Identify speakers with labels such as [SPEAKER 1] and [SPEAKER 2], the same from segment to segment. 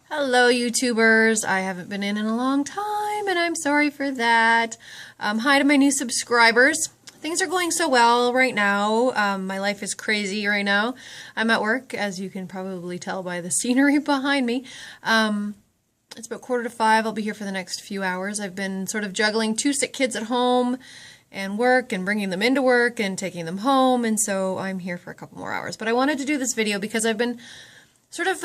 [SPEAKER 1] Hello, YouTubers. I haven't been in a long time, and I'm sorry for that. Hi to my new subscribers. Things are going so well right now. My life is crazy right now. I'm at work, as you can probably tell by the scenery behind me. It's about 4:45. I'll be here for the next few hours. I've been sort of juggling two sick kids at home and work and bringing them into work and taking them home, and so I'm here for a couple more hours. But I wanted to do this video because I've been sort of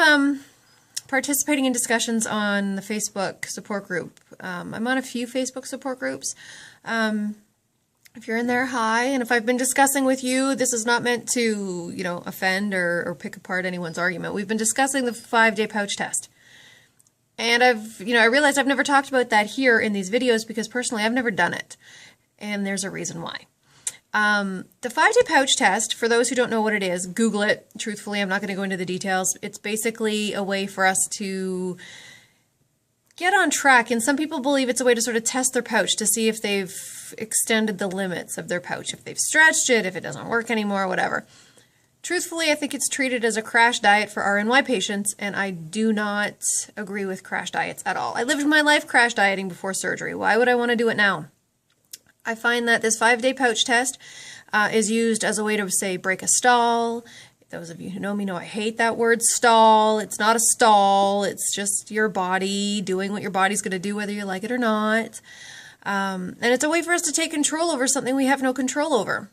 [SPEAKER 1] participating in discussions on the Facebook support group. I'm on a few Facebook support groups. If you're in there, hi. And if I've been discussing with you, this is not meant to, offend or pick apart anyone's argument. We've been discussing the 5-day pouch test. And I realized I've never talked about that here in these videos because personally I've never done it. And there's a reason why. The 5-day pouch test, for those who don't know what it is, Google it. Truthfully, I'm not going to go into the details. It's basically a way for us to get on track, and some people believe it's a way to sort of test their pouch to see if they've extended the limits of their pouch, if they've stretched it, if it doesn't work anymore, whatever. Truthfully, I think it's treated as a crash diet for RNY patients, and I do not agree with crash diets at all. I lived my life crash dieting before surgery. Why would I want to do it now? I find that this 5-day pouch test is used as a way to, say, break a stall. Those of you who know me know I hate that word stall. It's not a stall. It's just your body doing what your body's going to do whether you like it or not. And it's a way for us to take control over something we have no control over,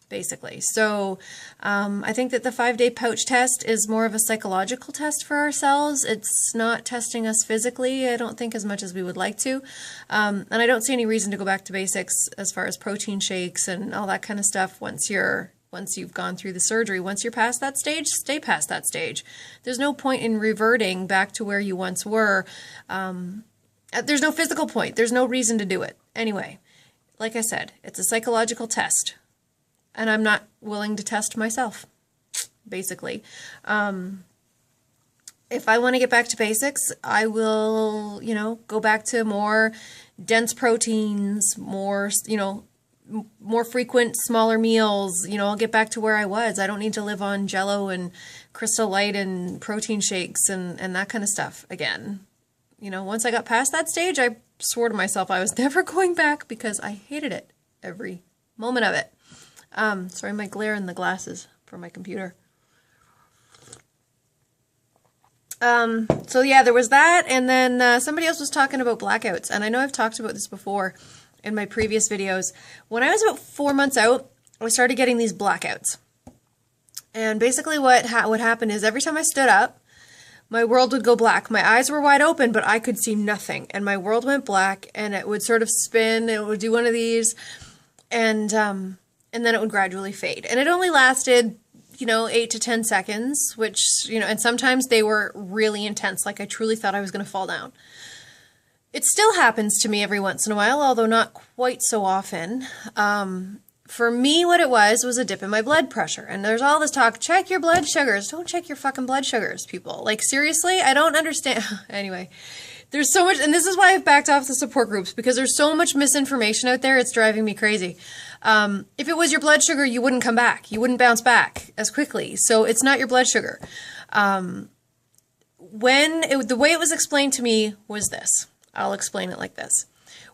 [SPEAKER 1] basically. So I think that the 5-day pouch test is more of a psychological test for ourselves. It's not testing us physically, I don't think, as much as we would like to. And I don't see any reason to go back to basics as far as protein shakes and all that kind of stuff once you've gone through the surgery. Once you're past that stage, stay past that stage. There's no point in reverting back to where you once were. There's no physical point. There's no reason to do it. Anyway, like I said, it's a psychological test. And I'm not willing to test myself, basically. If I want to get back to basics, I will, go back to more dense proteins, more frequent, smaller meals. I'll get back to where I was. I don't need to live on Jell-O and Crystal Light and protein shakes and that kind of stuff again. Once I got past that stage, I swore to myself I was never going back because I hated it, every moment of it. Sorry, my glare in the glasses for my computer. So yeah, there was that, and then somebody else was talking about blackouts, and I know I've talked about this before in my previous videos. When I was about 4 months out, I started getting these blackouts. And basically what happened is every time I stood up, my world would go black. My eyes were wide open, but I could see nothing, and my world went black, and it would sort of spin, it would do one of these, and then it would gradually fade. And it only lasted, 8 to 10 seconds, which, and sometimes they were really intense, like I truly thought I was going to fall down. It still happens to me every once in a while, although not quite so often. For me, what it was a dip in my blood pressure. And there's all this talk, check your blood sugars. Don't check your fucking blood sugars, people. Like, seriously? I don't understand. Anyway. There's so much, and this is why I've backed off the support groups, because there's so much misinformation out there, it's driving me crazy. If it was your blood sugar, you wouldn't come back. You wouldn't bounce back as quickly. So it's not your blood sugar. The way it was explained to me was this. I'll explain it like this.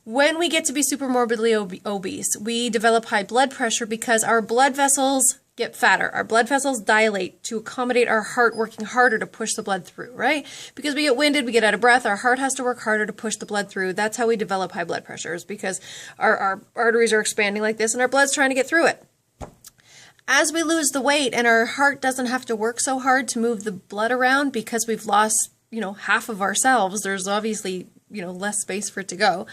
[SPEAKER 1] When we get to be super morbidly obese, we develop high blood pressure because our blood vessels get fatter. Our blood vessels dilate to accommodate our heart working harder to push the blood through, right? Because we get winded, we get out of breath, our heart has to work harder to push the blood through. That's how we develop high blood pressures, because our arteries are expanding like this and our blood's trying to get through it. As we lose the weight and our heart doesn't have to work so hard to move the blood around because we've lost, half of ourselves, there's obviously, less space for it to go.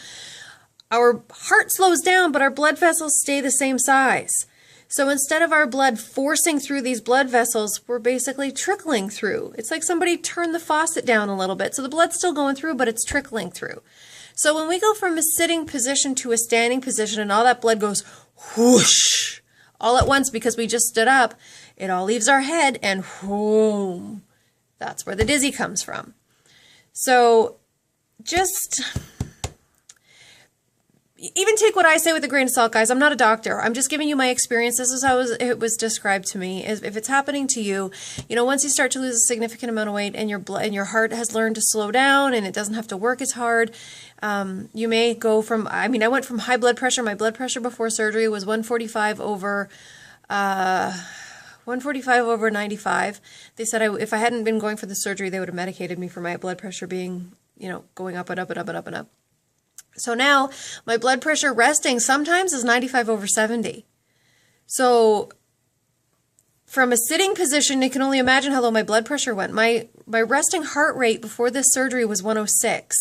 [SPEAKER 1] Our heart slows down, but our blood vessels stay the same size. So instead of our blood forcing through these blood vessels, we're basically trickling through. It's like somebody turned the faucet down a little bit. So the blood's still going through, but it's trickling through. So when we go from a sitting position to a standing position and all that blood goes whoosh all at once because we just stood up, it all leaves our head and whoom. That's where the dizzy comes from. So just even take what I say with a grain of salt, guys. I'm not a doctor. I'm just giving you my experience. This is how it was described to me. If it's happening to you, you know, once you start to lose a significant amount of weight and your heart has learned to slow down and it doesn't have to work as hard, you may go from, I mean, I went from high blood pressure. My blood pressure before surgery was 145 over 95. They said if I hadn't been going for the surgery, they would have medicated me for my blood pressure being, you know, going up and up and up and up and up. So now my blood pressure resting sometimes is 95 over 70. So from a sitting position, you can only imagine how low my blood pressure went. My resting heart rate before this surgery was 106.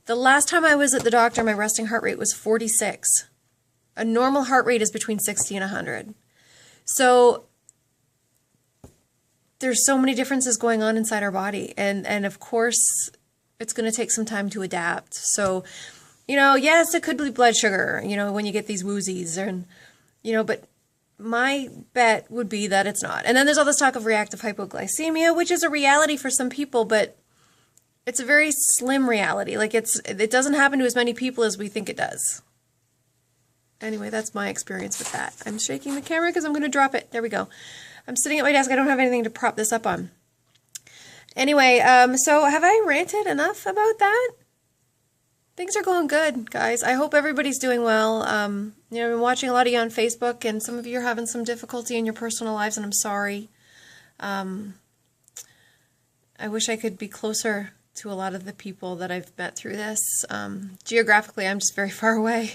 [SPEAKER 1] The last time I was at the doctor, my resting heart rate was 46. A normal heart rate is between 60 and 100. So there's so many differences going on inside our body. And of course, it's going to take some time to adapt. So, you know, yes, it could be blood sugar, you know, when you get these woozies, and, you know, but my bet would be that it's not. And then there's all this talk of reactive hypoglycemia, which is a reality for some people, but it's a very slim reality. Like it doesn't happen to as many people as we think it does. Anyway, that's my experience with that. I'm shaking the camera because I'm going to drop it. There we go. I'm sitting at my desk. I don't have anything to prop this up on. Anyway, so have I ranted enough about that? Things are going good, guys. I hope everybody's doing well. You know, I've been watching a lot of you on Facebook, and some of you are having some difficulty in your personal lives, and I'm sorry. I wish I could be closer to a lot of the people that I've met through this. Geographically, I'm just very far away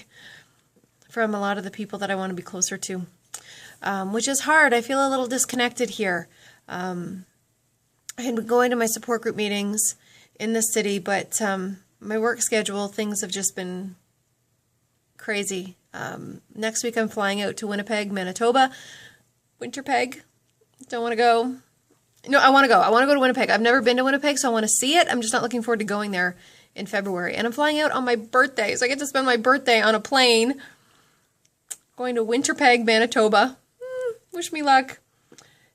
[SPEAKER 1] from a lot of the people that I want to be closer to, which is hard. I feel a little disconnected here. I had been going to my support group meetings in the city, but my work schedule, things have just been crazy. Next week I'm flying out to Winnipeg, Manitoba. Winterpeg. Don't want to go. No, I want to go. I want to go to Winnipeg. I've never been to Winnipeg, so I want to see it. I'm just not looking forward to going there in February. And I'm flying out on my birthday, so I get to spend my birthday on a plane going to Winterpeg, Manitoba. Wish me luck.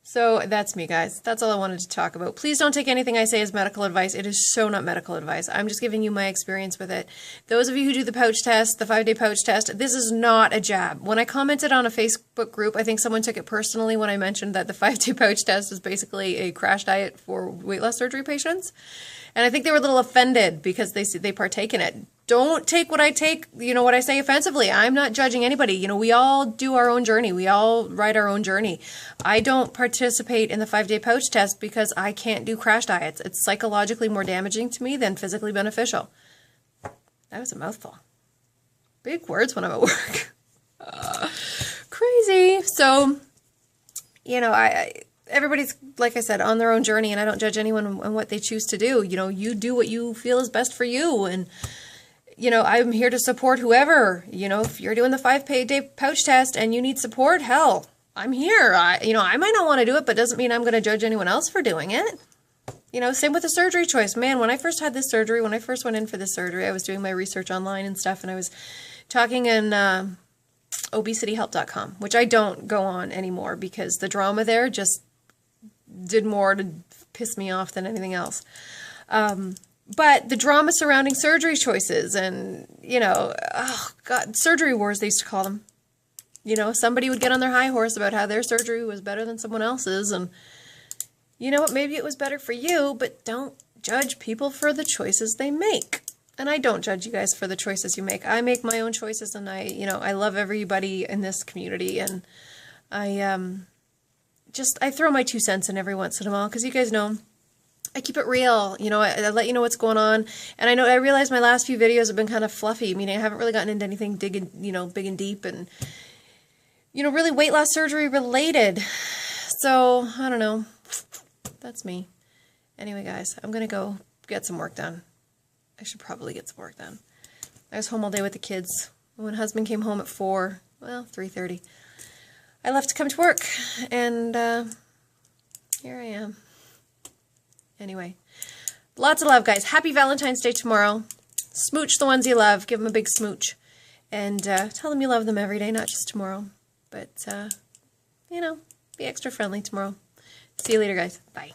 [SPEAKER 1] So that's me, guys. That's all I wanted to talk about. Please don't take anything I say as medical advice. It is so not medical advice. I'm just giving you my experience with it. Those of you who do the pouch test, the 5-day pouch test, this is not a jab. When I commented on a Facebook group, I think someone took it personally when I mentioned that the 5-day pouch test is basically a crash diet for weight loss surgery patients. And I think they were a little offended because they partake in it. Don't take what I take, you know, what I say offensively. I'm not judging anybody. You know, we all do our own journey. We all ride our own journey. I don't participate in the 5-day pouch test because I can't do crash diets. It's psychologically more damaging to me than physically beneficial. That was a mouthful. Big words when I'm at work. Crazy. So, you know, everybody's, like I said, on their own journey, and I don't judge anyone on what they choose to do. You know, you do what you feel is best for you, and you know, I'm here to support whoever. You know, if you're doing the 5-day pouch test and you need support, hell, I'm here. You know, I might not want to do it, but doesn't mean I'm going to judge anyone else for doing it. You know, same with the surgery choice. Man, when I first had this surgery, when I first went in for this surgery, I was doing my research online and stuff, and I was talking in obesityhelp.com, which I don't go on anymore because the drama there just did more to piss me off than anything else. But the drama surrounding surgery choices and, you know, oh God, surgery wars, they used to call them. You know, somebody would get on their high horse about how their surgery was better than someone else's. And you know what, maybe it was better for you, but don't judge people for the choices they make. And I don't judge you guys for the choices you make. I make my own choices, and I love everybody in this community. And I throw my 2 cents in every once in a while because you guys know I keep it real. You know, I let you know what's going on. And I realize my last few videos have been kind of fluffy, meaning I haven't really gotten into anything big and deep and, you know, really weight loss surgery related. So, I don't know. That's me. Anyway, guys, I'm going to go get some work done. I should probably get some work done. I was home all day with the kids. When husband came home at 3:30, I left to come to work. And here I am. Anyway, lots of love, guys. Happy Valentine's Day tomorrow. Smooch the ones you love. Give them a big smooch. And tell them you love them every day, not just tomorrow. But, you know, be extra friendly tomorrow. See you later, guys. Bye.